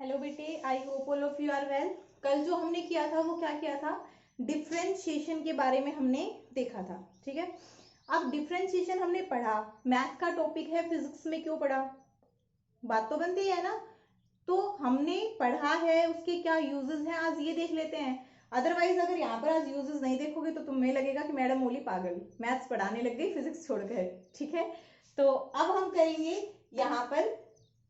Hello बेटे, I hope all of you are well. कल जो हमने किया था वो क्या किया था, डिफरेंशिएशन के बारे में हमने देखा था। ठीक है, अब डिफरेंशिएशन हमने पढ़ा, मैथ का टॉपिक है, फिजिक्स में क्यों पढ़ा, बात तो बनती है ना। तो हमने पढ़ा है, उसके क्या यूजेस हैं आज ये देख लेते हैं। अदरवाइज अगर यहाँ पर आज यूजेस नहीं देखोगे तो तुम्हें लगेगा कि मैडम मोली पागल, मैथ्स पढ़ाने लग गई फिजिक्स छोड़कर। ठीक है, तो अब हम करेंगे यहाँ पर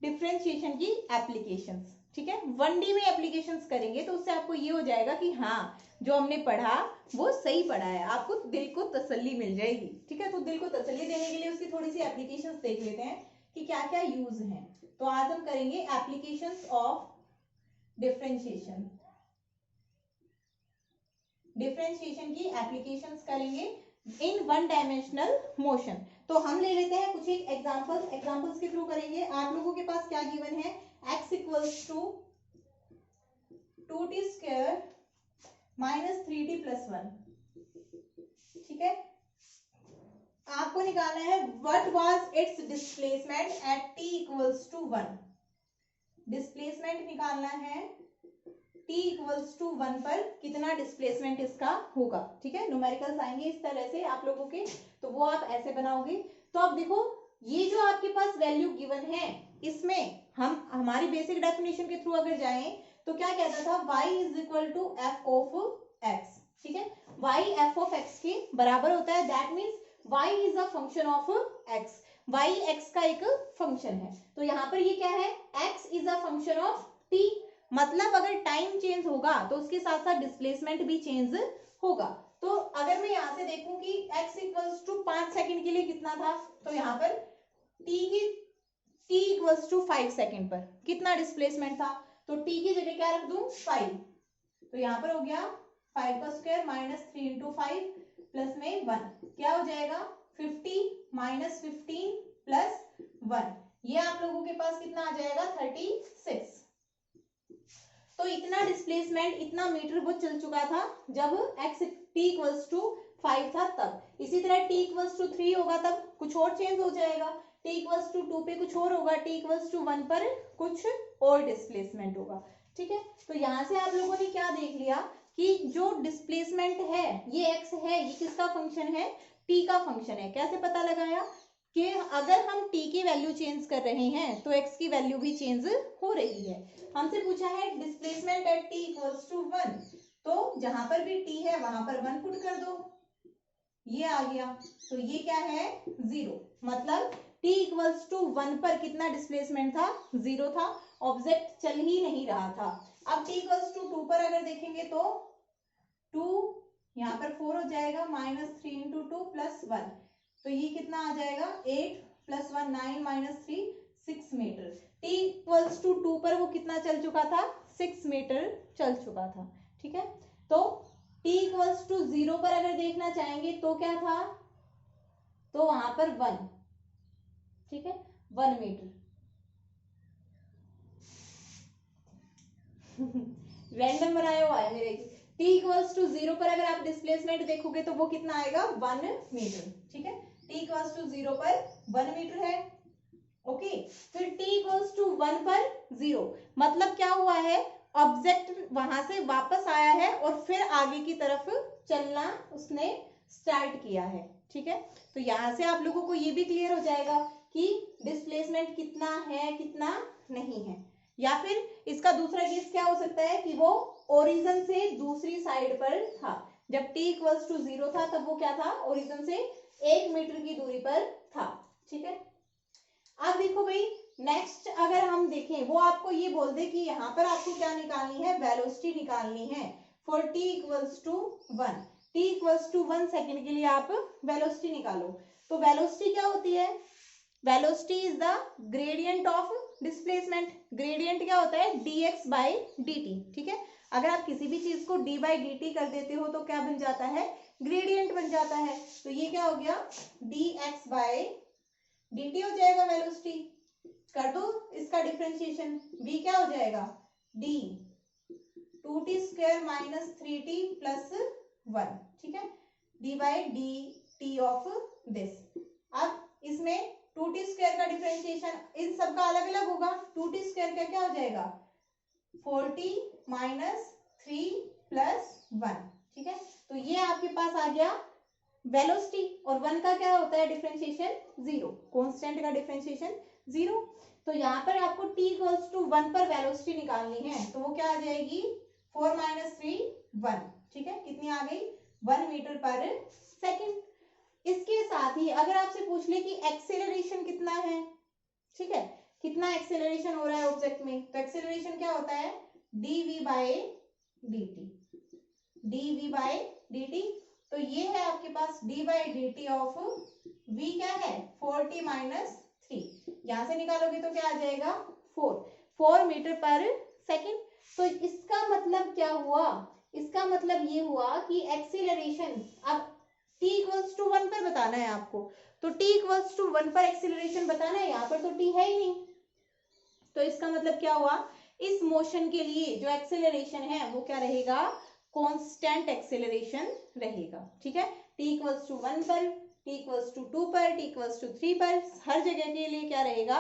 डिफरेंशिएशन की एप्लीकेशंस। ठीक है, 1D में एप्लीकेशंस करेंगे तो उससे आपको ये हो जाएगा कि हाँ, जो हमने पढ़ा वो सही पढ़ा है, आपको दिल को तसल्ली मिल जाएगी। ठीक है, तो दिल को तसल्ली देने के लिए उसकी थोड़ी सी एप्लीकेशंस देख लेते हैं कि क्या क्या यूज हैं। तो आज हम करेंगे एप्लीकेशंस ऑफ डिफरेंशिएशन। डिफरेंशिएशन की एप्लीकेशंस करेंगे इन वन डायमेंशनल मोशन। तो हम ले लेते हैं कुछ एक एग्जांपल्स के थ्रू करेंगे। आप लोगों के पास क्या गिवन है, x equals to 2t square minus 3t plus 1। ठीक है, आपको निकालना है what was its displacement at t equals to 1। Displacement निकालना है t इक्वल्स टू 1 पर कितना डिस्प्लेसमेंट इसका होगा। ठीक है, न्यूमेरिकल्स आएंगे इस तरह से आप लोगों के, तो वो आप ऐसे बनाओगे। तो अब देखो, ये जो आपके पास वैल्यू गिवन है, इसमें हम हमारी बेसिक डेफिनेशन के थ्रू अगर जाएं तो क्या कहता था, y is equal to F of X. ठीक है, y एफ ऑफ एक्स के बराबर होता है, that means y is a function of x। y x का एक फंक्शन है, तो यहाँ पर ये क्या है, x is a function of t। मतलब अगर टाइम चेंज होगा तो उसके साथ साथ डिस्प्लेसमेंट भी चेंज होगा। तो अगर मैं यहां से देखूं कि x इक्वल्स टू 5 सेकंड के लिए कितना था, तो यहाँ पर t इक्वल्स टू 5 सेकंड पर कितना डिस्प्लेसमेंट था, तो t की जगह क्या रख दूं, 5। तो यहाँ पर हो गया 5 का स्क्वायर माइनस 3 इंटू 5 प्लस में 1, क्या हो जाएगा 50 माइनस 15 प्लस 1, ये आप लोगों के पास कितना आ जाएगा 36। तो इतना डिस्प्लेसमेंट, इतना मीटर वो चल चुका था जब x t इक्वल्स टू 5 था तब। इसी तरह t इक्वल्स टू 3 होगा तब कुछ और चेंज हो जाएगा, t इक्वल्स टू 2 पे कुछ और होगा, t इक्वल्स टू 1 पर कुछ और डिस्प्लेसमेंट होगा। ठीक है, तो यहां से आप लोगों ने क्या देख लिया कि जो डिस्प्लेसमेंट है ये x है, ये किसका फंक्शन है, t का फंक्शन है। कैसे पता लगाया कि अगर हम t की वैल्यू चेंज कर रहे हैं तो x की वैल्यू भी चेंज हो रही है। हमसे पूछा है displacement at t equals to 1, तो जहां पर भी t है वहां पर 1 पुट कर दो, ये आ गया। तो ये क्या है, 0। मतलब t इक्वल्स टू 1 पर कितना डिस्प्लेसमेंट था, 0 था, ऑब्जेक्ट चल ही नहीं रहा था। अब t इक्वल्स टू 2 पर अगर देखेंगे तो 2 यहाँ पर 4 हो जाएगा, माइनस 3 इंटू 2 प्लस 1, तो ये कितना आ जाएगा 8 plus 1 9 minus 3 6 metre. t equals to 2 पर वो कितना चल चुका था, 6 मीटर चल चुका था। ठीक है, तो t इक्वल्स टू 0 पर अगर देखना चाहेंगे तो क्या था, तो वहां पर 1। ठीक है, 1 मीटर। रैंडम बनाया हुआ है मेरे, t इक्वल्स टू 0 पर अगर आप डिस्प्लेसमेंट देखोगे तो वो कितना आएगा, 1 मीटर। ठीक है, t इक्वल्स टू 0 पर 1 मीटर है। ओके, फिर t इक्वल्स टू 1 पर 0, मतलब क्या हुआ है, ऑब्जेक्ट वहां से वापस आया है और फिर आगे की तरफ चलना उसने स्टार्ट किया है। ठीक है, तो यहां से आप लोगों को ये भी क्लियर हो जाएगा कि डिस्प्लेसमेंट कितना है कितना नहीं है। या फिर इसका दूसरा केस क्या हो सकता है कि वो ओरिजिन से दूसरी साइड पर था, जब t इक्वल्स टू 0 था तब वो क्या था, ओरिजिन से 1 मीटर की दूरी पर था। ठीक है, अब देखो भाई, नेक्स्ट अगर हम देखें, वो आपको ये बोल दे कि यहाँ पर आपको क्या निकालनी है, वेलोसिटी निकालनी है for t equals to 1। t equals to 1 second के लिए आप वेलोसिटी निकालो। तो वेलोसिटी क्या होती है, velocity is the gradient of displacement. Gradient क्या होता है, dx बाई dt। ठीक है, अगर आप किसी भी चीज को d बाई dt कर देते हो तो क्या बन जाता है, ग्रेडियंट बन जाता है। तो ये क्या हो गया, dx बाई dt हो जाएगा वेलोसिटी। कर दो इसका डिफरेंशिएशन, v क्या हो जाएगा, d 2t square minus 3t plus 1। ठीक है, d by dt of this. अब इसमें 2t स्क्वायर का डिफरेंशिएशन इन सबका अलग अलग होगा, 2t स्क्वायर का क्या हो जाएगा 40 माइनस 3 प्लस 1। ठीक है, तो ये आपके पास आ गया वेलोसिटी, और 1 का क्या होता है डिफरेंशिएशन, 0, कांस्टेंट का डिफरेंशिएशन 0। तो यहाँ पर आपको t इक्वल्स टू 1 पर वेलोसिटी निकालनी है, तो वो क्या आ जाएगी, 4 माइनस 3 1। ठीक है, कितनी आ गई, 1 मीटर पर सेकेंड। इसके साथ ही अगर आपसे पूछ ले कि एक्सेलरेशन कितना है, ठीक है, कितना एक्सेलरेशन हो रहा है ऑब्जेक्ट में, तो एक्सेलरेशन क्या होता है, dv by dt, dv by dt। तो ये है आपके पास d by D T of v क्या है, 40 माइनस 3, यहां से निकालोगे तो क्या आ जाएगा, 4 मीटर पर सेकेंड। तो इसका मतलब क्या हुआ, इसका मतलब ये हुआ कि एक्सीलरेशन, अब t इक्वल्स टू 1 पर बताना है आपको, तो t इक्वल्स टू 1 पर एक्सीलरेशन बताना है, यहाँ पर तो t है ही नहीं। तो इसका मतलब क्या हुआ, इस मोशन के लिए जो एक्सेलरेशन है वो क्या रहेगा, कांस्टेंट एक्सेलरेशन रहेगा। ठीक है, t इक्वल्स टू 1 पर, t इक्वल्स टू 2 पर, t इक्वल्स टू 3 पर, हर जगह के लिए क्या रहेगा,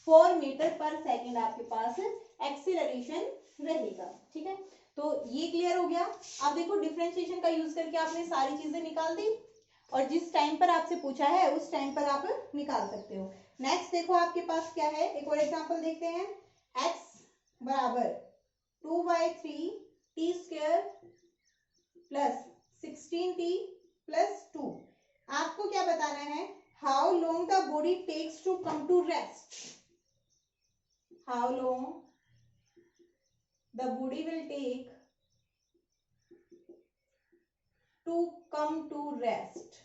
4 मीटर पर सेकेंड आपके पास एक्सेलरेशन रहेगा। ठीक है, तो ये क्लियर हो गया। अब देखो डिफरेंशिएशन का यूज करके आपने सारी चीजें निकाल दी, और जिस टाइम पर आपसे पूछा है उस टाइम पर आप निकाल सकते हो। नेक्स्ट देखो आपके पास क्या है, एक और एग्जांपल देखते हैं। x बराबर 2/3 T square plus 16t plus 2। आपको क्या बताना है, how long the body takes to come to rest, how long the body will take to come to rest,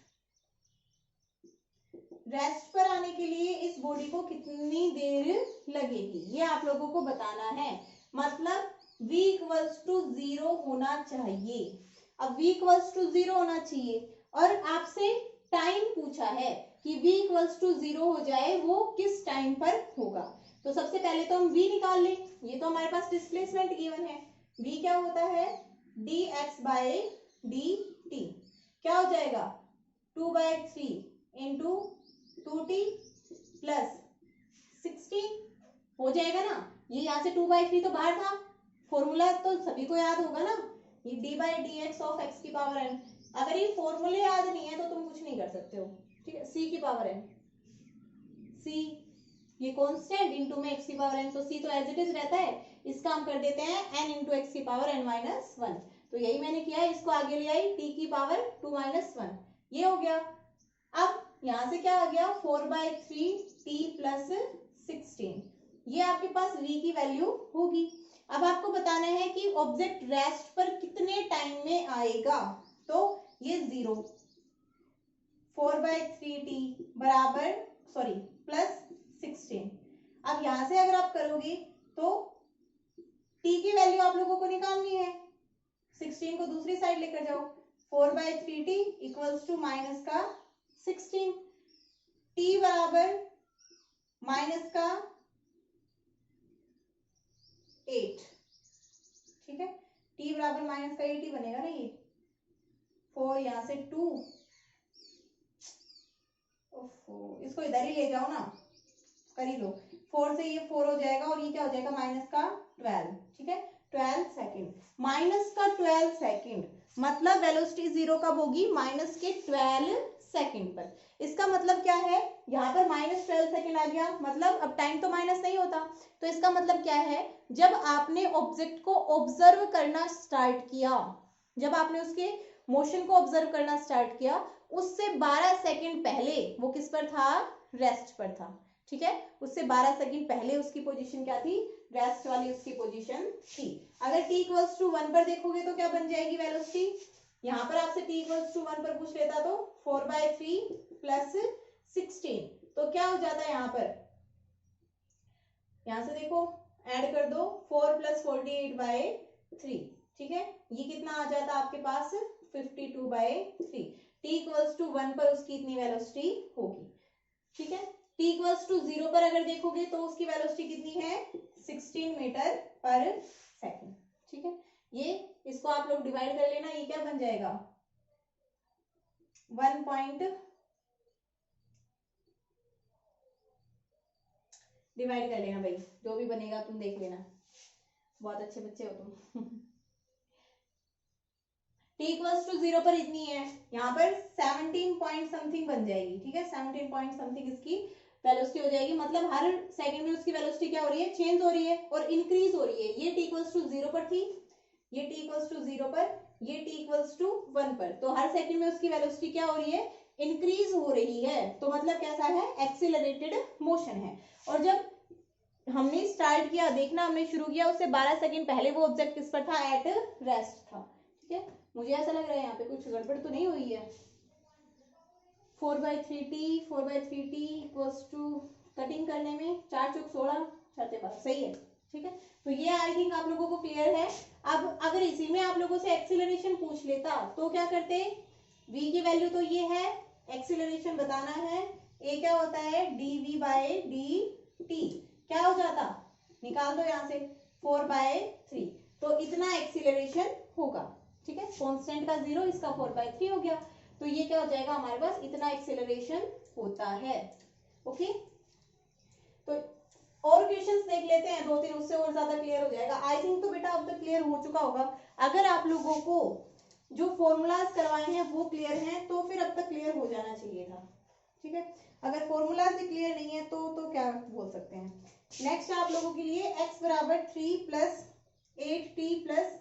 rest पर आने के लिए इस बॉडी को कितनी देर लगेगी, ये आप लोगों को बताना है। मतलब v इक्वल्स टू 0 होना चाहिए। अब v इक्वल्स टू 0 होना चाहिए, और आपसे टाइम पूछा है कि v इक्वल्स टू 0 हो जाए वो किस टाइम पर होगा। तो सबसे पहले तो हम v निकाल लें, ये तो हमारे पास डिस्प्लेसमेंट गिवन है। v क्या होता है, dx बाय dt, क्या हो जाएगा, 2/3 इंटू 2t प्लस 16 हो जाएगा ना। ये यहाँ से 2/3 तो बाहर था, फॉर्मूला तो सभी को याद होगा ना, ये d by d x of x की पावर n। अगर ये फॉर्मूले याद नहीं है तो तुम कुछ नहीं कर सकते हो। ठीक है, c की पावर n, c ये कांस्टेंट इंटू में x की पावर n, तो c तो एज इट इज रहता है, इसका हम कर देते हैं n इंटू एक्स की पावर n माइनस 1। तो यही मैंने किया है, इसको आगे ले आई t की पावर 2 माइनस 1, ये हो गया। अब यहां से क्या आ गया, 4/3 t प्लस 16, ये आपके पास v की वैल्यू होगी। अब आपको बताना है कि ऑब्जेक्ट रेस्ट पर कितने टाइम में आएगा, तो ये 0, 4/3t बराबर सॉरी प्लस 16। अब यहां से अगर आप करोगे तो t की वैल्यू आप लोगों को निकालनी है, 16 को दूसरी साइड लेकर जाओ, 4/3t इक्वल्स टू माइनस का 16, t बराबर माइनस का 8। ठीक है, t बराबर माइनस का 8 ही बनेगा ना, ये 4 यहां से 2, इसको इधर ही ले जाओ ना, कर ही लो, 4 से ये 4 हो जाएगा, और ये क्या हो जाएगा, माइनस का 12। ठीक है, 12 सेकेंड, माइनस का 12 सेकेंड, मतलब वेलोसिटी 0 कब होगी, माइनस के 12 सेकेंड पर। इसका मतलब क्या है, यहाँ पर माइनस 12 सेकेंड आ गया, मतलब अब टाइम तो माइनस नहीं होता, तो इसका मतलब क्या है, जब आपने ऑब्जेक्ट को ऑब्जर्व करना स्टार्ट किया, जब आपने उसके मोशन को ऑब्जर्व करना स्टार्ट किया, उससे 12 सेकेंड पहले वो किस पर था, रेस्ट पर था। ठीक है, उससे 12 सेकंड पहले उसकी पोजीशन क्या थी, रेस्ट वाली उसकी पोजीशन थी। अगर t इक्वल्स टू 1 पर देखोगे तो क्या बन जाएगी वेलोसिटी, यहाँ पर आपसे t इक्वल्स टू 1 पर पूछ लेता तो 4/3 प्लस 16, तो क्या हो जाता है यहाँ पर, यहाँ से देखो ऐड कर दो, 4 प्लस 48/3। ठीक है, ये कितना आ जाता है आपके पास, 52/3। t इक्वल्स टू 1 पर उसकी इतनी वेलोसिटी होगी। ठीक है, t इक्वल्स टू 0 पर अगर देखोगे तो उसकी वेलोसिटी कितनी है, 16 मीटर पर सेकेंड। ठीक है, ये इसको आप लोग डिवाइड कर लेना, ये क्या बन जाएगा, 1 पॉइंट डिवाइड कर लेना भाई, जो भी बनेगा तुम देख लेना। बहुत अच्छे बच्चे हो तुम। t इक्वल्स टू 0 पर इतनी है, यहाँ पर 17 पॉइंट समथिंग बन जाएगी, ठीक है, 17 पॉइंट समथिंग इसकी वेलोसिटी हो जाएगी। मतलब हर सेकंड में उसकी वेलोसिटी क्या हो रही है, चेंज हो रही है और इंक्रीज हो रही है। ये t इक्वल्स टू 0 पर थी, ये t इक्वल्स टू 0 पर, ये t इक्वल्स टू 1 पर, तो हर सेकंड में उसकी वेलोसिटी क्या हो रही है, इंक्रीज हो रही है। तो मतलब कैसा है, एक्सीलरेटेड मोशन है। और जब हमने स्टार्ट किया, देखना हमने शुरू किया, उससे 12 सेकंड पहले वो ऑब्जेक्ट किस पर था, एट रेस्ट था, ठीक है। मुझे ऐसा लग रहा है यहाँ पे कुछ गड़बड़ तो नहीं हुई है। 4/3t इक्वल्स टू, कटिंग करने में 4 चौक 16, 4 के पास, सही है, ठीक है। तो ये आई थिंक आप लोगों को क्लियर है। अब अगर इसी में आप लोगों से एक्सीलरेशन पूछ लेता तो क्या करते, v की वैल्यू तो ये है, एक्सीलरेशन बताना है, a क्या होता है, dv/dt, क्या हो जाता, निकाल दो यहाँ से, 4/3, तो इतना एक्सीलरेशन होगा, ठीक है। कांस्टेंट का 0, इसका 4/3 हो गया, तो ये क्या हो जाएगा हमारे पास, इतना एक्सीलरेशन होता है। ओके, तो और क्वेश्चंस देख लेते हैं 2-3, उससे और ज्यादा क्लियर हो जाएगा। आई थिंक तो बेटा अब तक क्लियर हो चुका होगा। अगर आप लोगों को जो फॉर्मूलाज करवाए हैं वो क्लियर हैं तो फिर अब तक क्लियर हो जाना चाहिए था, ठीक है। अगर फॉर्मूलाज भी क्लियर नहीं है तो क्या बोल सकते हैं। नेक्स्ट आप लोगों के लिए x बराबर 3 plus 8t plus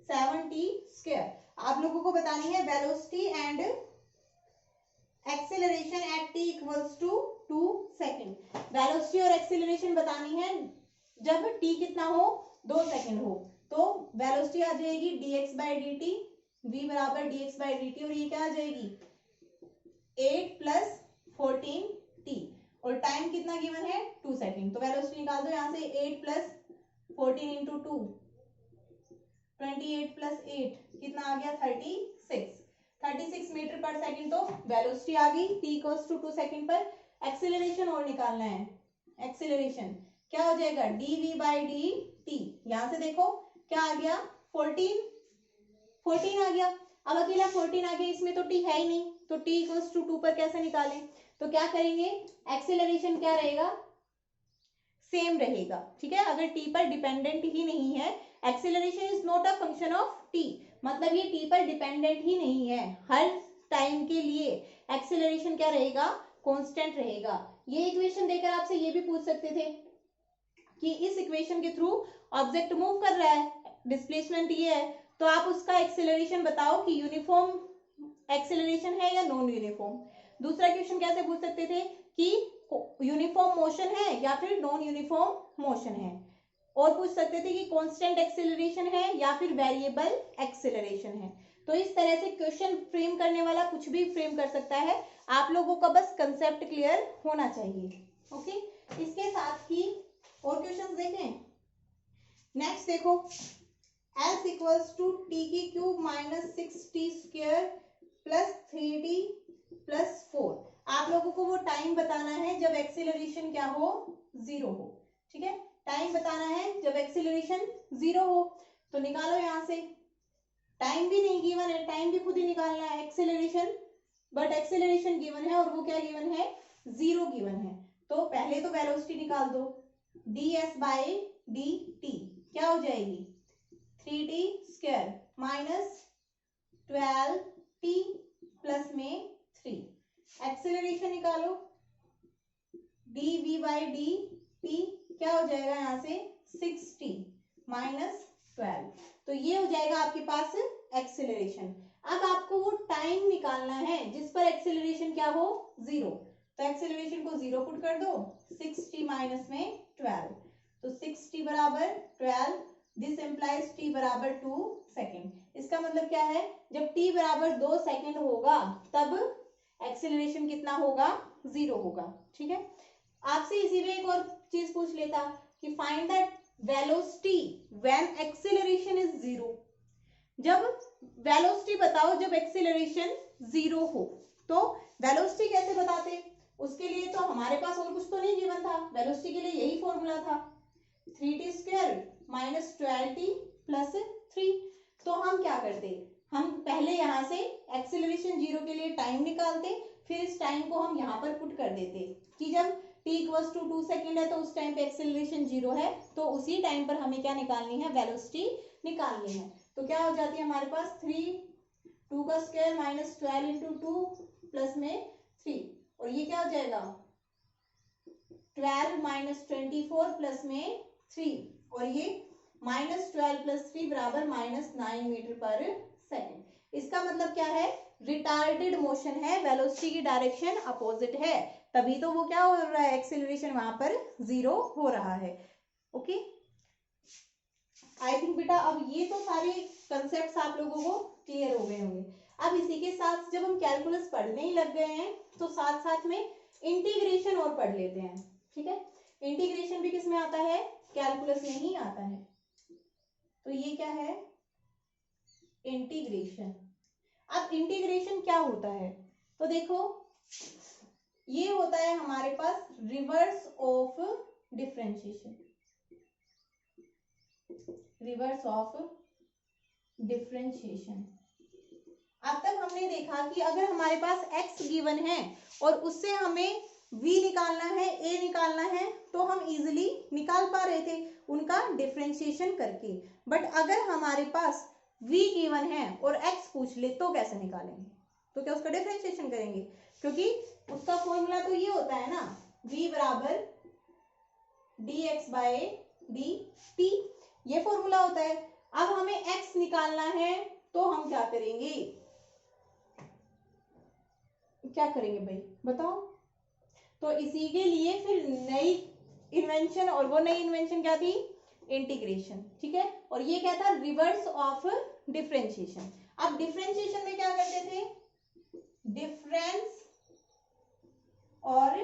7t square, आप लोगों को बतानी है velocity and acceleration at t equals to 2 second. Velocity और एक्सेलरेशन बतानी है जब t कितना हो, 2 सेकेंड हो, तो वेलोसिटी आ जाएगी dx/dt, v बराबर dx/dt, और ये क्या आ जाएगी 8 प्लस 14t, और टाइम कितना गिवन है 2 सेकेंड। तो वेलोसिटी निकाल दो यहाँ से, 8 प्लस 14 इंटू 2, 28 प्लस 8 कितना आ गया 36 मीटर पर सेकंड। तो वेलोसिटी आ गई t इक्वल्स टू 2 सेकंड पर। एक्सीलरेशन और निकालना है, एक्सीलरेशन क्या हो जाएगा dv/dt, यहां से देखो क्या आ गया 14 आ गया। अब अकेला 14 आ गया, इसमें तो t है ही नहीं, तो t इक्वल्स टू 2 पर कैसे निकालें, तो क्या करेंगे, एक्सीलरेशन क्या रहेगा, सेम रहेगा, ठीक है। अगर t पर डिपेंडेंट ही नहीं है, acceleration is not a function of t, मतलब ये t पर डिपेंडेंट ही नहीं है, हर टाइम के लिए एक्सीलरेशन क्या रहेगा, कांस्टेंट रहेगा। ये इक्वेशन देकर आपसे ये भी पूछ सकते थे कि इस इक्वेशन के थ्रू ऑब्जेक्ट मूव कर रहा है, डिस्प्लेसमेंट ये है, तो आप उसका एक्सीलरेशन बताओ कि यूनिफॉर्म एक्सीलरेशन है या नॉन यूनिफॉर्म। दूसरा क्वेश्चन कैसे पूछ सकते थे कि यूनिफॉर्म मोशन है या फिर नॉन यूनिफॉर्म मोशन है, और पूछ सकते थे कि कांस्टेंट एक्सेलरेशन है या फिर वेरिएबल एक्सेलरेशन है। तो इस तरह से क्वेश्चन फ्रेम करने वाला कुछ भी फ्रेम कर सकता है, आप लोगों का बस कंसेप्ट क्लियर होना चाहिए। ओके, इसके साथ ही और क्वेश्चंस देखें। नेक्स्ट देखो, s इक्वल्स टू टी की cube minus 6t square plus 3t plus 4। आप लोगों को वो टाइम बताना है जब एक्सेलरेशन क्या हो, 0 हो, ठीक है। टाइम बताना है जब एक्सेलरेशन 0 हो, तो निकालो यहां से, टाइम भी नहीं गिवन है, टाइम भी खुद ही निकालना है, एक्सेलरेशन, बट एक्सेलरेशन गिवन है और वो क्या गिवन है, 0 गिवन है। तो पहले तो वेलोसिटी निकाल दो, ds/dt क्या हो जाएगी 3t square minus 12t plus में 3। एक्सेलरेशन निकालो, dv/dt क्या हो जाएगा यहाँ से 6t माइनस 12, तो ये हो जाएगा आपके पास एक्सेलरेशन। अब आपको वो टाइम निकालना है जिस पर एक्सेलरेशन क्या हो, 0, तो एक्सेलरेशन को 0 पुट कर दो, 6t माइनस में 12, तो 6t बराबर 12, दिस इंप्लाइज t बराबर 2 सेकेंड। इसका मतलब क्या है, जब t बराबर 2 सेकेंड होगा तब एक्सेलरेशन कितना होगा, 0 होगा, ठीक है। आपसे इसी में एक और चीज पूछ लेता कि find the velocity when acceleration is 0। जब वेलोसिटी बताओ जब एक्सेलरेशन 0 हो, तो वेलोसिटी कैसे बताते, उसके लिए तो हमारे पास और कुछ तो नहीं गिवन था, वेलोसिटी के लिए यही फॉर्मूला था 3t square minus 12t plus 3। तो हम क्या करते, हम पहले यहां से एक्सेलरेशन 0 के लिए टाइम निकालते, फिर इस टाइम को हम यहाँ पर पुट कर देते कि जब t इक्वल्स टू 2 सेकेंड है तो उस टाइम पे एक्सेलरेशन 0 है, तो उसी टाइम पर हमें क्या निकालनी है, वेलोसिटी निकालनी है। तो क्या हो जाती है हमारे पास 3, 2 का स्क्वायर माइनस 12 इंटू 2 प्लस में 3, और ये क्या हो जाएगा 12 माइनस 24 प्लस में 3, और ये माइनस 12 प्लस 3 बराबर माइनस 9 मीटर पर सेकेंड। इसका मतलब क्या है, रिटार्डेड मोशन है, वेलोसिटी की डायरेक्शन अपोजिट है, तभी तो वो क्या हो रहा है, एक्सेलरेशन वहां पर 0 हो रहा है। ओके, आई थिंक बेटा अब ये तो सारे कंसेप्ट आप लोगों को क्लियर हो गए होंगे। अब इसी के साथ जब हम कैलकुलस पढ़ने ही लग गए हैं तो साथ साथ में इंटीग्रेशन और पढ़ लेते हैं। ठीक है, इंटीग्रेशन भी किस में आता है, कैलकुलस में ही आता है। तो ये क्या है, इंटीग्रेशन। अब इंटीग्रेशन क्या होता है, तो देखो ये होता है हमारे पास reverse of differentiation, reverse of differentiation. अब तक हमने देखा कि अगर हमारे पास x गिवन है और उससे हमें v निकालना है, a निकालना है, तो हम इजीली निकाल पा रहे थे उनका डिफरेंशिएशन करके। बट अगर हमारे पास v गिवन है और x पूछ ले तो कैसे निकालेंगे, तो क्या उसका डिफरेंशिएशन करेंगे, क्योंकि उसका फॉर्मूला तो ये होता है ना, v बराबर dx बाय dt, ये फॉर्मूला होता है। अब हमें x निकालना है तो हम क्या करेंगे, क्या करेंगे भाई बताओ। तो इसी के लिए फिर नई इन्वेंशन, और वो नई इन्वेंशन क्या थी, इंटीग्रेशन। ठीक है, और ये क्या था, रिवर्स ऑफ डिफरेंशिएशन। अब डिफरेंशिएशन में क्या करते थे, डिफरेंस और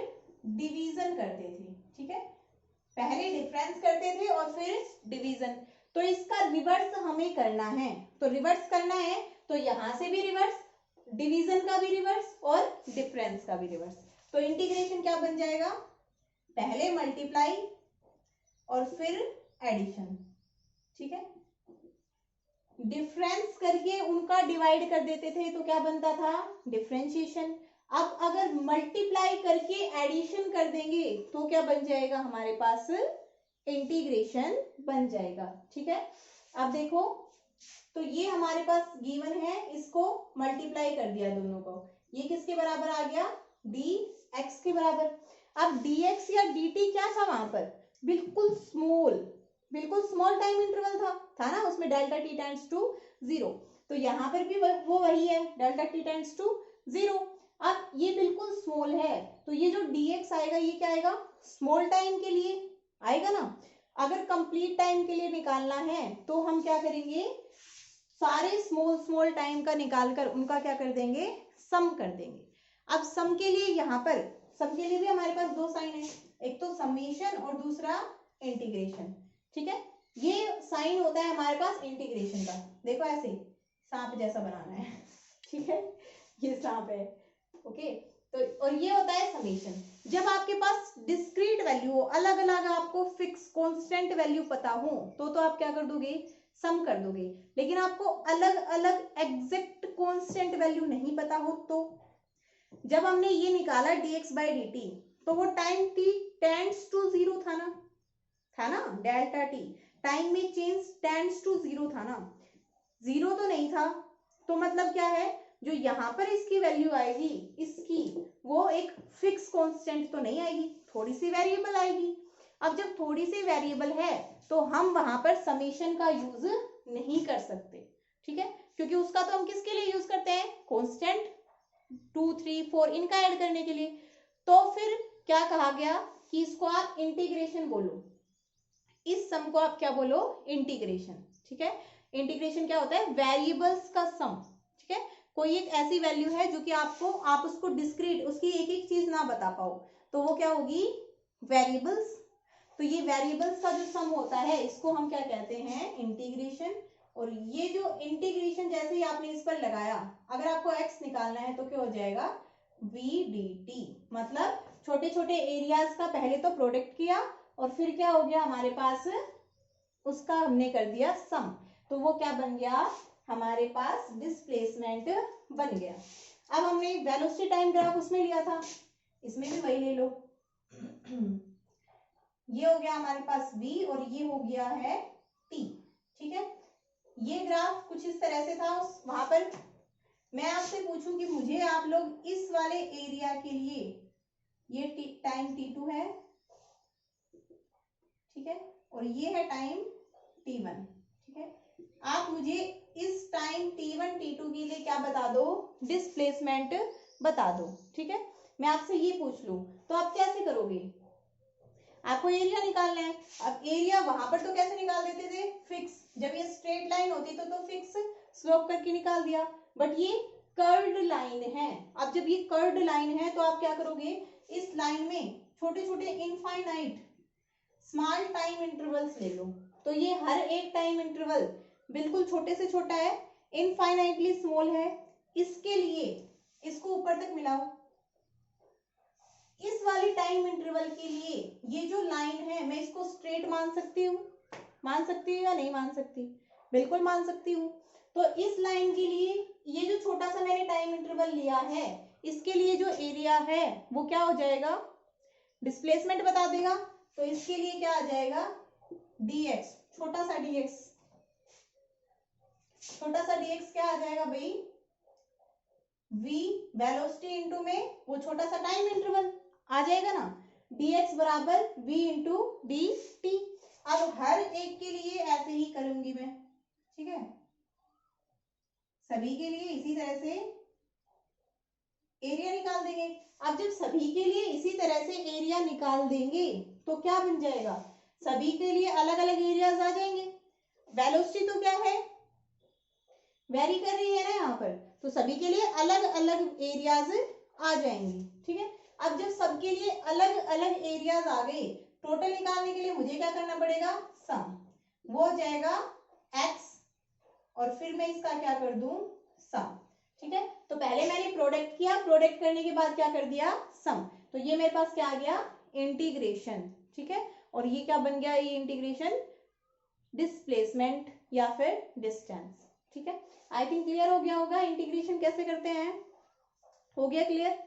डिवीजन करते थे। ठीक है, पहले डिफरेंस करते थे और फिर डिवीजन। तो इसका रिवर्स हमें करना है, तो रिवर्स करना है तो यहां से भी रिवर्स, डिवीजन का भी रिवर्स और डिफरेंस का भी रिवर्स। तो इंटीग्रेशन क्या बन जाएगा, पहले मल्टीप्लाई और फिर एडिशन। ठीक है, डिफरेंस करके उनका डिवाइड कर देते थे तो क्या बनता था, डिफरेंशिएशन। अब अगर मल्टीप्लाई करके एडिशन कर देंगे तो क्या बन जाएगा हमारे पास, इंटीग्रेशन बन जाएगा। ठीक है, अब देखो तो ये हमारे पास गिवन है, इसको मल्टीप्लाई कर दिया दोनों को, ये किसके बराबर आ गया, dx के बराबर। अब dx या dt क्या था वहां पर, बिल्कुल स्मॉल टाइम इंटरवल था ना, उसमें डेल्टा टी टेंड्स टू 0, तो यहाँ पर भी वो वही है, डेल्टा टी टेंड्स टू 0। अब ये बिल्कुल स्मॉल है तो ये जो dx आएगा ये क्या आएगा, स्मॉल टाइम के लिए आएगा ना। अगर कंप्लीट टाइम के लिए निकालना है तो हम क्या करेंगे, सारे स्मॉल टाइम का निकाल कर उनका क्या कर देंगे, सम कर देंगे। अब सम के लिए यहाँ पर सम के लिए भी हमारे पास दो साइन है, एक तो समेशन और दूसरा इंटीग्रेशन। ठीक है, ये साइन होता है हमारे पास इंटीग्रेशन का, देखो ऐसे सांप जैसा बनाना है। ठीक है, ये सांप है। ओके, तो और ये होता है समेशन। जब आपके पास डिस्क्रीट वैल्यू हो, अलग अलग आपको फिक्स कांस्टेंट वैल्यू पता हो तो आप क्या कर दोगे, सम कर दोगे। लेकिन आपको अलग अलग एग्जैक्ट कांस्टेंट वैल्यू नहीं पता हो तो जब हमने ये निकाला dx बाई dt तो वो टाइम t टेंड्स टू 0 था ना, डेल्टा t टाइम में चेंज टेंड्स टू 0 था ना, 0 तो नहीं था। तो मतलब क्या है, जो यहाँ पर इसकी वैल्यू आएगी, इसकी वो एक फिक्स कांस्टेंट तो नहीं आएगी, थोड़ी सी वेरिएबल आएगी। अब जब थोड़ी सी वेरिएबल है तो हम वहां पर समेशन का यूज नहीं कर सकते। ठीक है, क्योंकि उसका तो हम किसके लिए यूज करते हैं, कांस्टेंट 2, 3, 4 इनका ऐड करने के लिए। तो फिर क्या कहा गया कि इसको आप इंटीग्रेशन बोलो, इस सम को आप क्या बोलो, इंटीग्रेशन। ठीक है, इंटीग्रेशन क्या होता है, वेरिएबल्स का सम। ठीक है, कोई एक ऐसी वैल्यू है जो कि आप उसको डिस्क्रीट, उसकी एक एक चीज ना बता पाओ तो वो क्या होगी, वेरिएबल्स। तो ये वेरिएबल्स का जो सम होता है इसको हम क्या कहते हैं, इंटीग्रेशन। और ये जो इंटीग्रेशन जैसे ही आपने इस पर लगाया, अगर आपको x निकालना है तो क्या हो जाएगा, v dt, मतलब छोटे छोटे एरियाज का पहले तो प्रोडक्ट किया और फिर क्या हो गया हमारे पास, उसका हमने कर दिया सम, तो वो क्या बन गया हमारे पास, डिस्प्लेसमेंट बन गया। अब हमने वेलोसिटी टाइम ग्राफ उसमें लिया था, इसमें भी वही ले लो। ये हो गया हमारे पास v और ये हो गया है t। ठीक है, ये ग्राफ कुछ इस तरह से था। वहां पर मैं आपसे पूछूं कि मुझे आप लोग इस वाले एरिया के लिए, ये टाइम t2 है, ठीक है, और ये है टाइम t1। ठीक है, आप मुझे इस टाइम t1 t2 के लिए क्या बता दो, डिस्प्लेसमेंट बता दो। ठीक है, मैं आपसे ये पूछ लूं तो आप कैसे करोगे, आपको एरिया निकालना है। अब एरिया वहां पर तो कैसे निकाल देते थे, फिक्स, जब ये स्ट्रेट लाइन होती तो फिक्स स्लोप करके निकाल दिया, बट ये कर्व्ड लाइन है। अब जब ये कर्व्ड लाइन है तो आप क्या करोगे, इस लाइन में छोटे छोटे इनफाइनाइट स्मॉल टाइम इंटरवल्स ले लो। तो ये हर एक टाइम इंटरवल बिल्कुल छोटे से छोटा है, इनफाइनाइटली स्मॉल है, इसके लिए इसको ऊपर तक मिलाओ। इस वाली टाइम इंटरवल के लिए ये जो लाइन है मैं इसको स्ट्रेट मान सकती हूँ, मान सकती हूँ या नहीं मान सकती, बिल्कुल मान सकती हूँ। तो इस लाइन के लिए ये जो छोटा सा मैंने टाइम इंटरवल लिया है, इसके लिए जो एरिया है वो क्या हो जाएगा, डिस्प्लेसमेंट बता देगा। तो इसके लिए क्या आ जाएगा, dx, छोटा सा dx, छोटा सा dx क्या आ जाएगा भाई, v वेलोसिटी इंटू में वो छोटा सा टाइम इंटरवल आ जाएगा ना, dx बराबर v इंटू dt। अब हर एक के लिए ऐसे ही करूंगी मैं, ठीक है, सभी के लिए इसी तरह से एरिया निकाल देंगे। अब जब सभी के लिए इसी तरह से एरिया निकाल देंगे तो क्या बन जाएगा, सभी के लिए अलग अलग एरियाज आ जाएंगे। वेलोसिटी तो क्या है, वेरी कर रही है ना यहाँ पर, तो सभी के लिए अलग अलग एरियाज आ जाएंगे। ठीक है, अब जब सबके लिए अलग अलग एरियाज आ गए, टोटल निकालने के लिए मुझे क्या करना पड़ेगा, सम, वो हो जाएगा x, और फिर मैं इसका क्या कर दूं, सम। ठीक है, तो पहले मैंने प्रोडक्ट किया, प्रोडक्ट करने के बाद क्या कर दिया, सम। तो ये मेरे पास क्या आ गया, इंटीग्रेशन। ठीक है, और ये क्या बन गया, ये इंटीग्रेशन डिस्प्लेसमेंट या फिर डिस्टेंस। ठीक है, आई थिंक क्लियर हो गया होगा इंटीग्रेशन कैसे करते हैं, हो गया क्लियर।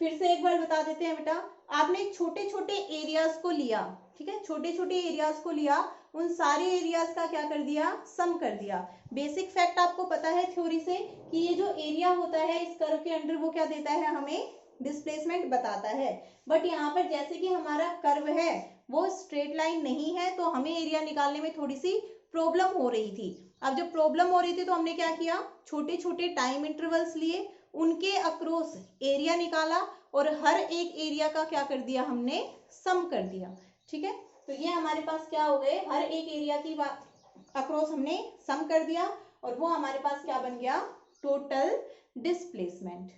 फिर से एक बार बता देते हैं बेटा, आपने छोटे छोटे एरियाज को लिया, ठीक है, छोटे छोटे एरियाज को लिया, उन सारे एरियाज का क्या कर दिया, सम कर दिया। बेसिक फैक्ट आपको पता है थ्योरी से कि ये जो एरिया होता है इस कर्व के अंडर वो क्या देता है, हमें डिस्प्लेसमेंट बताता है। बट यहाँ पर जैसे कि हमारा कर्व है वो स्ट्रेट लाइन नहीं है, तो हमें एरिया निकालने में थोड़ी सी प्रॉब्लम हो रही थी। अब जब प्रॉब्लम हो रही थी तो हमने क्या किया, छोटे छोटे टाइम इंटरवल्स लिए, उनके अक्रॉस एरिया निकाला और हर एक एरिया का क्या कर दिया, हमने सम कर दिया। ठीक है, तो ये हमारे पास क्या हो गए, हर एक एरिया की अक्रॉस हमने सम कर दिया और वो हमारे पास क्या बन गया, टोटल डिस्प्लेसमेंट।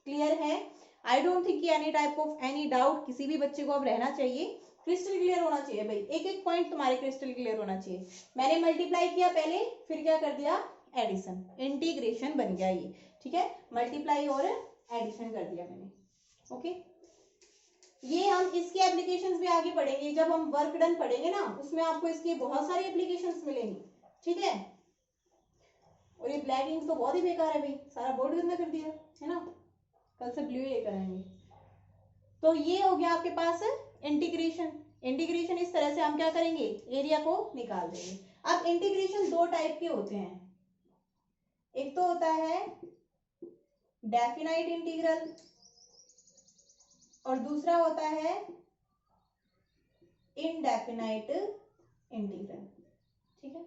क्लियर है, I don't think any type of any doubt किसी भी बच्चे को अब रहना चाहिए, क्रिस्टल क्लियर होना चाहिए भाई, एक एक पॉइंट तुम्हारे क्रिस्टल क्लियर होना चाहिए। मैंने मल्टीप्लाई किया पहले, फिर क्या कर दिया, एडिशन, इंटीग्रेशन बन गया ये। ठीक है, मल्टीप्लाई और एडिशन कर दिया मैंने। ओके, ये हम इसके एप्लीकेशंस भी आगे पढ़ेंगे, जब हम वर्क डन पढ़ेंगे ना उसमें आपको इसकी बहुत सारी एप्लीकेशंस मिलेंगी। ठीक है, और ये ब्लैक इंक तो बहुत ही बेकार है भाई, सारा बोर्ड गंदा कर दिया है ना, कल से ब्लू लेकर आएंगे। तो ये हो गया आपके पास इंटीग्रेशन। इंटीग्रेशन इस तरह से हम क्या करेंगे, एरिया को निकाल देंगे। अब इंटीग्रेशन दो टाइप के होते हैं, एक तो होता है डेफिनाइट इंटीग्रल और दूसरा होता है इनडेफिनाइट इंटीग्रल। ठीक है,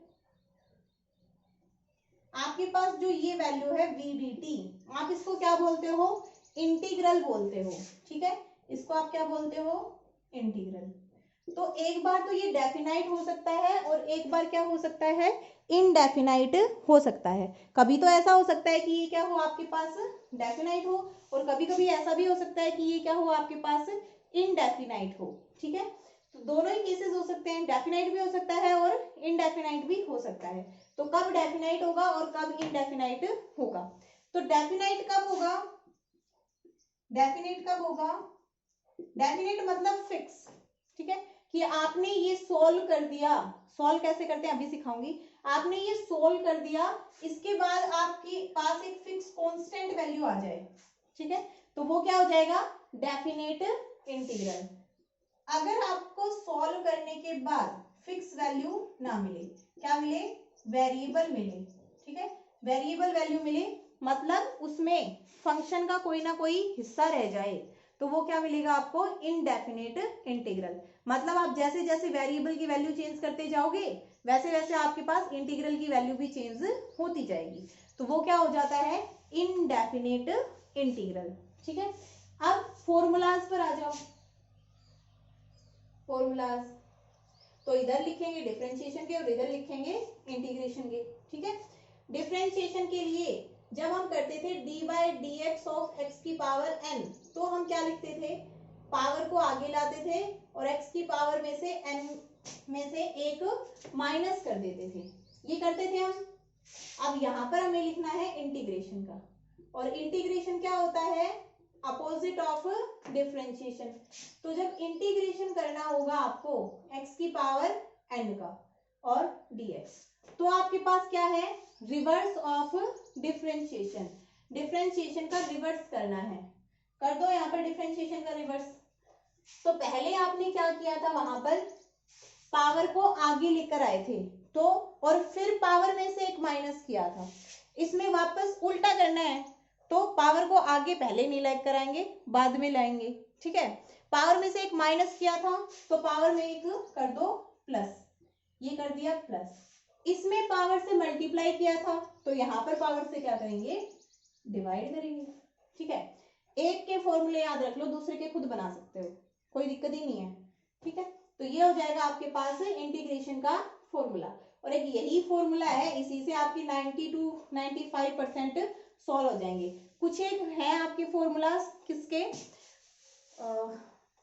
आपके पास जो ये वैल्यू है VDT, आप इसको क्या बोलते हो, इंटीग्रल बोलते हो। ठीक है, इसको आप क्या बोलते हो, इंटीग्रल। तो एक बार तो ये डेफिनाइट हो सकता है और एक बार क्या हो सकता है, इनडेफिनाइट हो सकता है। कभी तो ऐसा हो सकता है कि ये क्या हो आपके पास डेफिनाइट हो, और कभी कभी ऐसा भी हो सकता है कि ये क्या हो आपके पास इनडेफिनाइट हो। ठीक है, तो दोनों ही केसेस हो सकते हैं, डेफिनाइट भी हो सकता है और इनडेफिनाइट भी हो सकता है। तो कब डेफिनाइट होगा और कब इनडेफिनाइट होगा, तो डेफिनाइट कब होगा, डेफिनेट कब होगा, डेफिनेट मतलब फिक्स। ठीक है, कि आपने ये सोल्व कर दिया, सोल्व कैसे करते हैं अभी सिखाऊंगी, आपने ये सोल्व कर दिया, इसके बाद आपके पास एक फिक्स कांस्टेंट वैल्यू आ जाए। ठीक है, तो वो क्या हो जाएगा, डेफिनेट इंटीग्रल। अगर आपको सॉल्व करने के बाद फिक्स वैल्यू ना मिले, क्या मिले, वेरिएबल मिले, ठीक है, वेरिएबल वैल्यू मिले, मतलब उसमें फंक्शन का कोई ना कोई हिस्सा रह जाए, तो वो क्या मिलेगा आपको, इनडेफिनेट इंटीग्रल। मतलब आप जैसे जैसे वेरिएबल की वैल्यू चेंज करते जाओगे वैसे वैसे आपके पास इंटीग्रल की वैल्यू भी चेंज होती जाएगी, तो वो क्या हो जाता है, इनडेफिनेट इंटीग्रल। ठीक है, अब फॉर्मूलाज पर आ जाओ। फॉर्मूलाज तो इधर लिखेंगे डिफरेंशिएशन के और इधर लिखेंगे इंटीग्रेशन के। ठीक है, डिफरेंशिएशन के लिए जब हम करते थे D by d x of x की पावर n, तो हम क्या लिखते थे, पावर को आगे लाते थे और x की पावर में से n में से एक माइनस कर देते थे, ये करते थे हम। अब यहाँ पर हमें लिखना है इंटीग्रेशन का, और इंटीग्रेशन क्या होता है, अपोजिट ऑफ डिफरेंशिएशन। तो जब इंटीग्रेशन करना होगा आपको x की पावर n का और dx, तो आपके पास क्या है, रिवर्स ऑफ डिफरेंशिएशन, डिफरेंशिएशन का रिवर्स करना है। कर दो यहाँ पर डिफरेंशिएशन का रिवर्स। तो पहले आपने क्या किया था, वहां पर पावर को आगे लेकर आए थे, तो और फिर पावर में से एक माइनस किया था, इसमें वापस उल्टा करना है, तो पावर को आगे पहले नहीं लेकर आएंगे, बाद में लाएंगे। ठीक है, पावर में से एक माइनस किया था तो पावर में एक कर दो प्लस, ये कर दिया प्लस। इसमें पावर से मल्टीप्लाई किया था तो यहाँ पर पावर से क्या करेंगे, डिवाइड करेंगे। ठीक है, एक के फॉर्मूले याद रख लो, दूसरे के खुद बना सकते हो, कोई दिक्कत ही नहीं है। ठीक है, तो ये हो जाएगा आपके पास इंटीग्रेशन का फॉर्मूला, और एक यही फॉर्मूला है, इसी से आपकी 90 to 95% सॉल्व हो जाएंगे। कुछ एक है आपके फॉर्मूलाज किसके,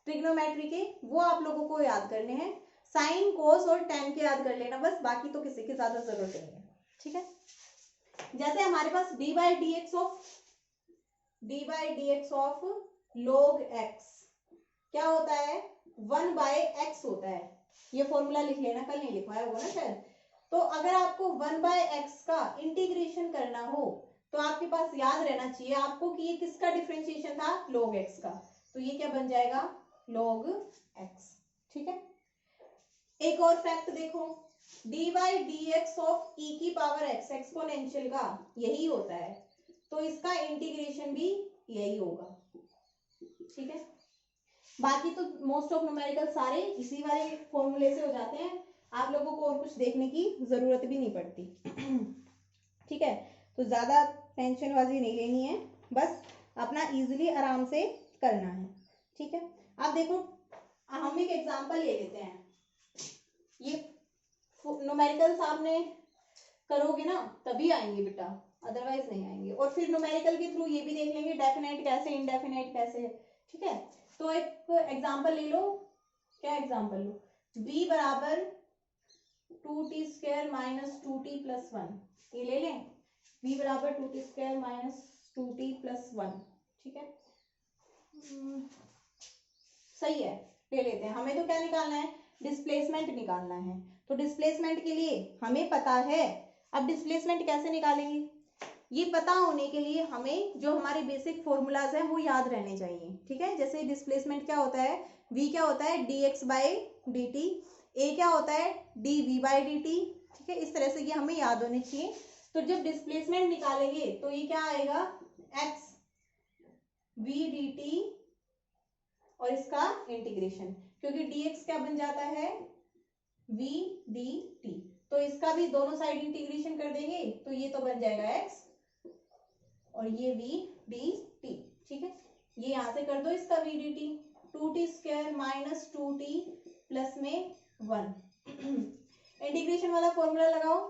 ट्रिग्नोमेट्री के, वो आप लोगों को याद करने हैं, साइन कोस और टेन के याद कर लेना बस, बाकी तो किसी की ज्यादा जरूरत नहीं है। ठीक है, जैसे हमारे पास d by d x of log x क्या होता है, 1 बाय एक्स होता है, ये फॉर्मूला लिख लेना, कल नहीं लिखवाया होगा ना शायद। तो अगर आपको 1 बाय एक्स का इंटीग्रेशन करना हो तो आपके पास याद रहना चाहिए आपको कि ये किसका डिफरेंशिएशन था, log x का, तो ये क्या बन जाएगा, log x। ठीक है, एक और फैक्ट देखो, d by d x of e की पावर एक्स एक्सपोनेंशियल का यही होता है, तो इसका इंटीग्रेशन भी यही होगा। ठीक है, बाकी तो मोस्ट ऑफ न्यूमेरिकल सारे इसी वाले फॉर्मूले से हो जाते हैं, आप लोगों को और कुछ देखने की जरूरत भी नहीं पड़ती। ठीक है, तो ज्यादा टेंशनबाजी नहीं लेनी है, बस अपना इजीली आराम से करना है। ठीक है, अब देखो हम एक एग्जांपल ले लेते हैं, ये न्यूमेरिकल सामने करोगे ना तभी आएंगे बेटा, अदरवाइज नहीं आएंगे, और फिर न्यूमेरिकल के थ्रू ये भी देख लेंगे डेफिनेट कैसे, इनडेफिनेट कैसे। ठीक है, तो एक एग्जांपल ले लो, क्या एग्जांपल लो, b बराबर 2t square minus 2t plus 1, ये ले लें, b बराबर 2t square minus 2t plus 1। ठीक है, सही है, ले लेते हैं। हमें तो क्या निकालना है, डिस्प्लेसमेंट निकालना है, तो डिस्प्लेसमेंट के लिए हमें पता है, अब डिस्प्लेसमेंट कैसे निकालेंगे, ये पता होने के लिए हमें जो हमारे बेसिक फॉर्मूलाज हैं वो याद रहने चाहिए। ठीक है, जैसे डिस्प्लेसमेंट क्या होता है, v क्या होता है dx by D T, a क्या होता है dv बाई डी टी। ठीक है, इस तरह से ये हमें याद होने चाहिए। तो जब डिस्प्लेसमेंट निकालेंगे तो ये क्या आएगा, x v डी टी और इसका इंटीग्रेशन, क्योंकि dx क्या बन जाता है v डी टी, तो इसका भी दोनों साइड इंटीग्रेशन कर देंगे तो ये तो बन जाएगा x और ये v डी टी। ठीक है, ये यहां से कर दो इसका v D T, 2t square minus 2t plus में 1। इंटीग्रेशन वाला फॉर्मूला लगाओ,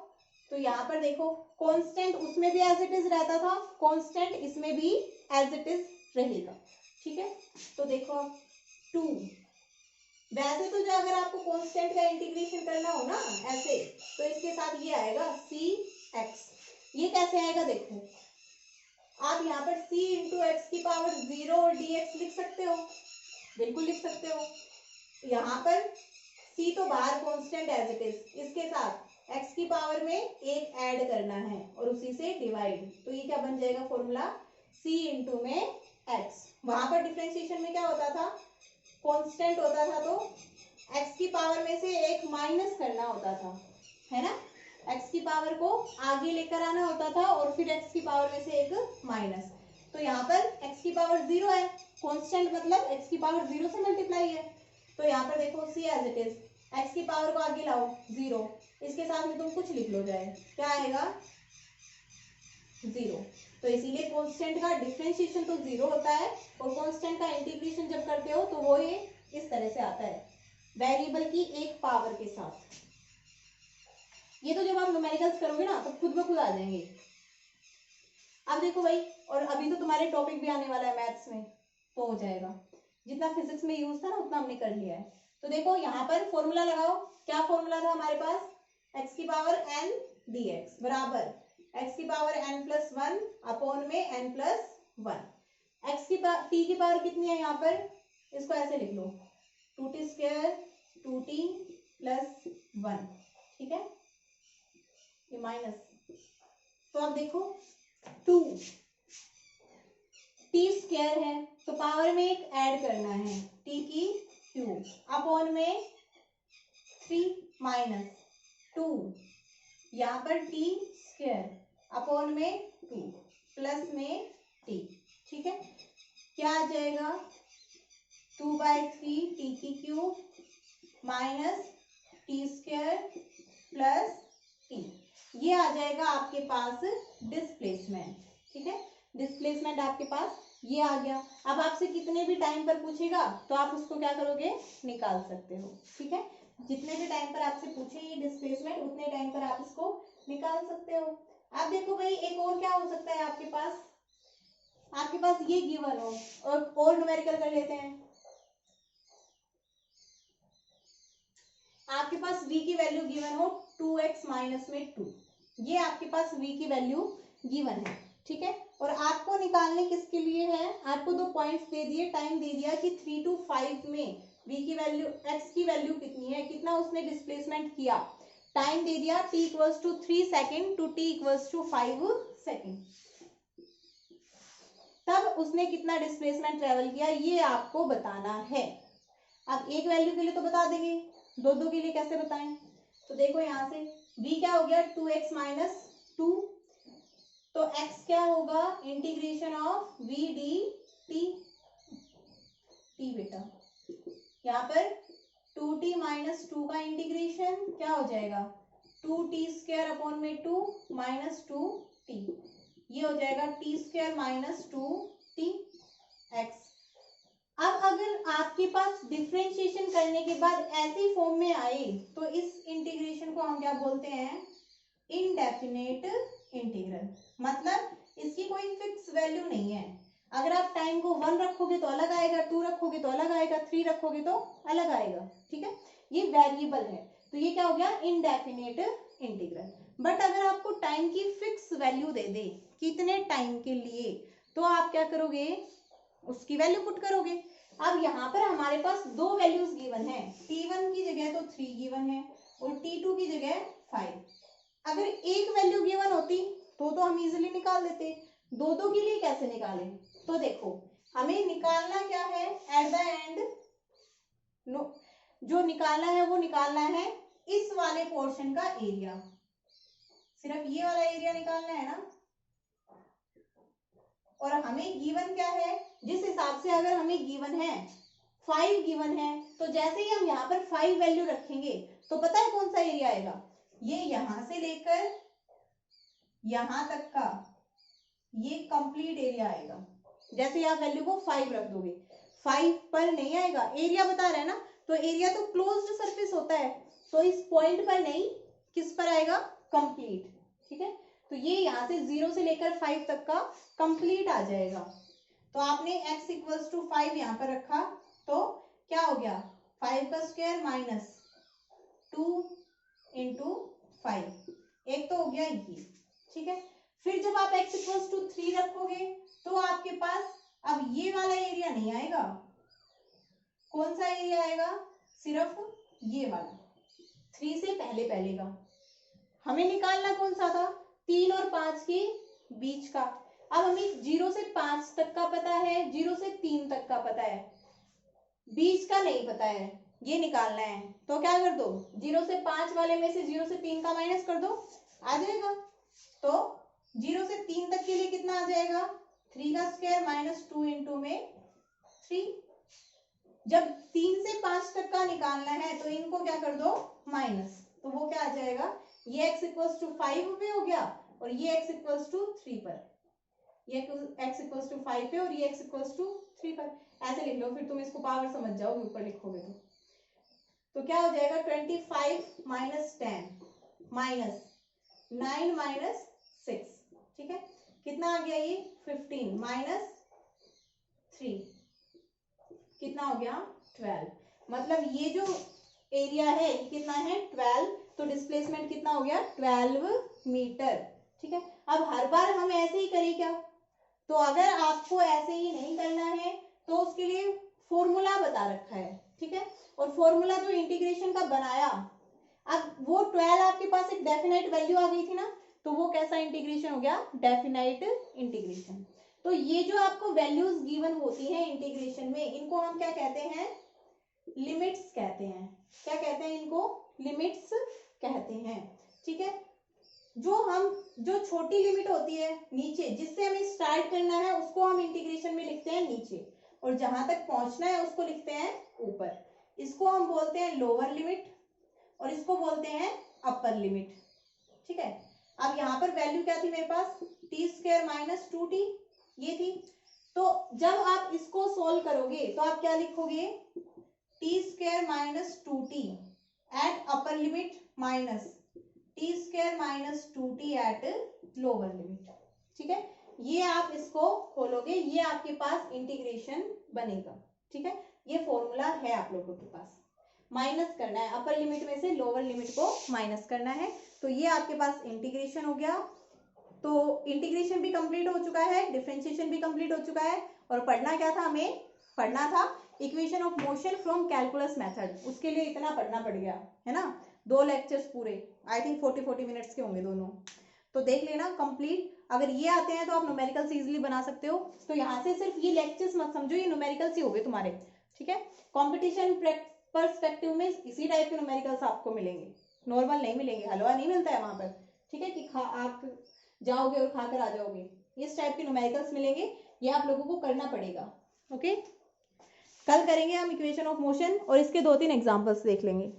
तो यहाँ पर देखो कांस्टेंट उसमें भी एज इट इज रहता था, कांस्टेंट इसमें भी एज इट इज रहेगा। ठीक है, तो देखो 2, वैसे तो जो अगर आपको कांस्टेंट का इंटीग्रेशन करना हो ना ऐसे, तो इसके साथ ये आएगा cx, ये कैसे आएगा देखो, आप यहाँ पर c इंटू एक्स की पावर 0 और dx लिख सकते हो, बिल्कुल लिख सकते हो। यहाँ पर c तो बाहर कांस्टेंट एज इट इज, इसके साथ x की पावर में एक ऐड करना है और उसी से डिवाइड, तो ये क्या बन जाएगा, फॉर्मूला c इंटू में x। वहां पर डिफरेंशिएशन में क्या होता था, कांस्टेंट होता था तो x की पावर में से एक माइनस करना होता था, है ना। x की पावर को आगे लेकर आना होता था और फिर x की पावर में से एक माइनस। तो यहाँ पर x की पावर 0 है, कांस्टेंट मतलब x की पावर 0 से मल्टीप्लाई है। तो यहाँ पर देखो सी एज इट इज, x की पावर को आगे लाओ 0, इसके साथ में तुम कुछ लिख लो जाए, क्या आएगा 0। तो इसीलिए कांस्टेंट का डिफरेंशिएशन तो 0 होता है और कांस्टेंट का इंटीग्रेशन जब करते हो तो वो ये इस तरह से आता है, वेरिएबल की एक पावर के साथ। ये तो जब आप न्यूमेरिकल्स करोगे ना तो खुद ब खुद आ जाएंगे। अब देखो भाई, और अभी तो तुम्हारे टॉपिक भी आने वाला है मैथ्स में, तो हो जाएगा, जितना फिजिक्स में यूज था ना उतना हमने कर लिया है। तो देखो यहाँ पर फॉर्मूला लगाओ, क्या फॉर्मूला था हमारे पास, x की पावर n dx बराबर x की पावर n प्लस 1 अपॉन में n प्लस 1। x की t की पावर कितनी है यहाँ पर, इसको ऐसे लिख लो 2t स्क्वायर 2t प्लस 1, ठीक है, ये माइनस। तो अब देखो 2 t स्क्वायर है तो पावर में एक ऐड करना है t की क्यूब अपॉन में 3 माइनस 2, यहाँ पर t स्क्वायर अपॉन में 2 प्लस में t, ठीक है, क्या आ जाएगा 2/3 t की cube minus t square plus t, ये आ जाएगा आपके पास डिस्प्लेसमेंट, ठीक है, डिस्प्लेसमेंट आपके पास ये आ गया। अब आपसे कितने भी टाइम पर पूछेगा तो आप उसको क्या करोगे, निकाल सकते हो, ठीक है, जितने भी टाइम पर आपसे पूछे ये डिस्प्लेसमेंट उतने टाइम पर आप इसको निकाल सकते हो। अब देखो भाई एक और क्या हो सकता है आपके पास ये गिवन हो और न्यूमेरिकल कर लेते हैं। आपके पास v की वैल्यू गिवन हो 2x माइनस में 2, ये आपके पास v की वैल्यू गिवन है, ठीक है, और आपको निकालने किसके लिए है, आपको दो पॉइंट्स दे दिए, टाइम दे दिया कि 3 to 5 में v की वैल्यू x की वैल्यू कितनी है, कितना उसने डिस्प्लेसमेंट किया, टाइम दे दिया t equals to 3 second to t equals to 5 second, तब उसने कितना डिस्प्लेसमेंट ट्रेवल किया ये आपको बताना है। अब एक वैल्यू के लिए तो बता देंगे, दो के लिए कैसे बताएं, तो देखो यहाँ से v क्या हो गया 2x माइनस 2, तो x क्या होगा integration of v D t बेटा, यहाँ पर 2t माइनस 2 का इंटीग्रेशन क्या हो जाएगा 2t स्क्वायर अपॉन में 2 माइनस 2t, ये हो जाएगा t square minus 2t x। अब अगर आपके पास डिफरेंशिएशन करने के बाद ऐसी फॉर्म में आए तो इस इंटीग्रेशन को हम क्या बोलते हैं, इनडेफिनेट इंटीग्रल, मतलब इसकी कोई फिक्स वैल्यू नहीं है, अगर आप टाइम को 1 रखोगे तो अलग आएगा, 2 रखोगे तो अलग आएगा, 3 रखोगे तो अलग आएगा, ठीक है, ये वेरिएबल है, तो ये क्या हो गया इनडेफिनेट इंटीग्रल। बट अगर आपको टाइम की फिक्स वैल्यू दे दे कितने टाइम के लिए, तो आप क्या करोगे उसकी वैल्यू पुट करोगे। अब यहाँ पर हमारे पास दो वैल्यूज गिवन है, t1 की जगह तो 3 गिवन है और t2 की जगह 5। अगर एक वैल्यू गिवन होती तो हम इजीली निकाल देते, दो के लिए कैसे निकालें, तो देखो हमें निकालना क्या है एट द एंड, जो निकालना है वो निकालना है इस वाले पोर्शन का एरिया, सिर्फ ये वाला एरिया निकालना है ना, और हमें गिवन क्या है, जिस हिसाब से अगर हमें गिवन है 5 गिवन है, तो जैसे ही हम यहाँ पर 5 वैल्यू रखेंगे तो पता है कौन सा एरिया आएगा, ये यहां से लेकर यहां तक का ये कंप्लीट एरिया आएगा। जैसे ही आप वैल्यू को 5 रख दोगे 5 पर नहीं आएगा, एरिया बता रहा है ना, तो एरिया तो क्लोज्ड सरफेस होता है, तो इस पॉइंट पर नहीं किस पर आएगा कंप्लीट, ठीक है, तो ये यहाँ से 0 से लेकर 5 तक का कंप्लीट आ जाएगा। तो आपने x इक्वल्स टू 5 यहाँ पर रखा तो क्या हो गया 5 का स्क्वायर माइनस 2 इंटू 5, एक तो हो गया ये, ठीक है, फिर जब आप x इक्वल्स टू 3 रखोगे तो आपके पास अब ये वाला एरिया नहीं आएगा, कौन सा एरिया आएगा, सिर्फ ये वाला 3 से पहले का। हमें निकालना कौन सा था 3 और 5 के बीच का, अब हमें 0 से 5 तक का पता है, 0 से 3 तक का पता है, बीच का नहीं पता है, ये निकालना है, तो क्या कर दो, 0 से 5 वाले में से 0 से 3 का माइनस कर दो, आ जाएगा। तो 0 से 3 तक के लिए कितना आ जाएगा, 3 का स्क्वायर माइनस 2 इंटू में 3। जब 3 से 5 तक का निकालना है तो इनको क्या कर दो, माइनस, तो वो क्या आ जाएगा, ये x इक्वल्स टू 5 पे हो गया और ये x इक्वल्स टू 3 पर, ये x इक्वल्स टू 5 पे और ये x इक्वल्स टू 3 पर। ऐसे लिख लो, फिर तुम इसको पावर समझ जाओगे ऊपर लिखोगे तो क्या हो जाएगा, 25 माइनस 10 माइनस 9 माइनस 6, ठीक है, कितना आ गया ये 15 माइनस 3, कितना हो गया 12। मतलब ये जो एरिया है ये कितना है 12, तो डिस्प्लेसमेंट कितना हो गया 12 मीटर, ठीक है। अब हर बार हम ऐसे ही करें क्या, तो अगर आपको ऐसे ही नहीं करना है तो उसके लिए फॉर्मूला बता रखा है, ठीक है, और फॉर्मूला जो इंटीग्रेशन का बनाया, अब वो 12 आपके पास एक डेफिनेट वैल्यू आ गई थी ना, तो वो कैसा इंटीग्रेशन हो गया, डेफिनेट इंटीग्रेशन। तो ये जो आपको वैल्यूज गिवन होती हैं इंटीग्रेशन में, इनको हम क्या कहते हैं, लिमिट्स कहते हैं। क्या कहते हैं इनको, लिमिट्स कहते हैं, ठीक है। जो छोटी लिमिट होती है नीचे, जिससे हमें स्टार्ट करना है उसको हम इंटीग्रेशन में लिखते हैं नीचे, और जहां तक पहुंचना है उसको लिखते हैं ऊपर। इसको हम बोलते हैं लोअर लिमिट और इसको बोलते हैं अपर लिमिट, ठीक है। अब यहाँ पर वैल्यू क्या थी मेरे पास, टी स्क्वायर माइनस 2t ये थी। तो जब आप इसको सोल्व करोगे तो आप क्या लिखोगे, T square minus 2t at upper limit minus T square minus 2t at lower limit, ठीक है। ये आप इसको खोलोगे, ये आपके पास इंटीग्रेशन बनेगा, ठीक है। ये फॉर्मूला है आप लोगों के पास, माइनस करना है, अपर लिमिट में से लोअर लिमिट को माइनस करना है, तो ये आपके पास इंटीग्रेशन हो गया। तो इंटीग्रेशन भी कंप्लीट हो चुका है, डिफरेंशिएशन भी कंप्लीट हो चुका है, और पढ़ना क्या था, हमें पढ़ना था equation of motion from calculus method, उसके लिए इतना पढ़ना पड़ गया है ना, 2 लेक्चर्स पूरे, आई थिंक 40 मिनट्स के होंगे दोनों, तो देख लेना कंप्लीट। अगर ये आते हैं तो आप न्यूमेरिकल्स इजीली बना सकते हो, तो यहाँ से सिर्फ ये लेक्चर्स मत समझो, ये न्यूमेरिकल्स ही हो गए तुम्हारे, ठीक है। कॉम्पिटिशन पर्सपेक्टिव में इसी टाइप के न्यूमेरिकल्स आपको मिलेंगे, नॉर्मल नहीं मिलेंगे, हलवा नहीं मिलता है वहां पर, ठीक है, कि आप जाओगे और खाकर आ जाओगे, इस टाइप के न्यूमेरिकल्स मिलेंगे, ये आप लोगों को करना पड़ेगा, ओके। कल करेंगे हम इक्वेशन ऑफ मोशन और इसके 2-3 एग्जांपल्स देख लेंगे।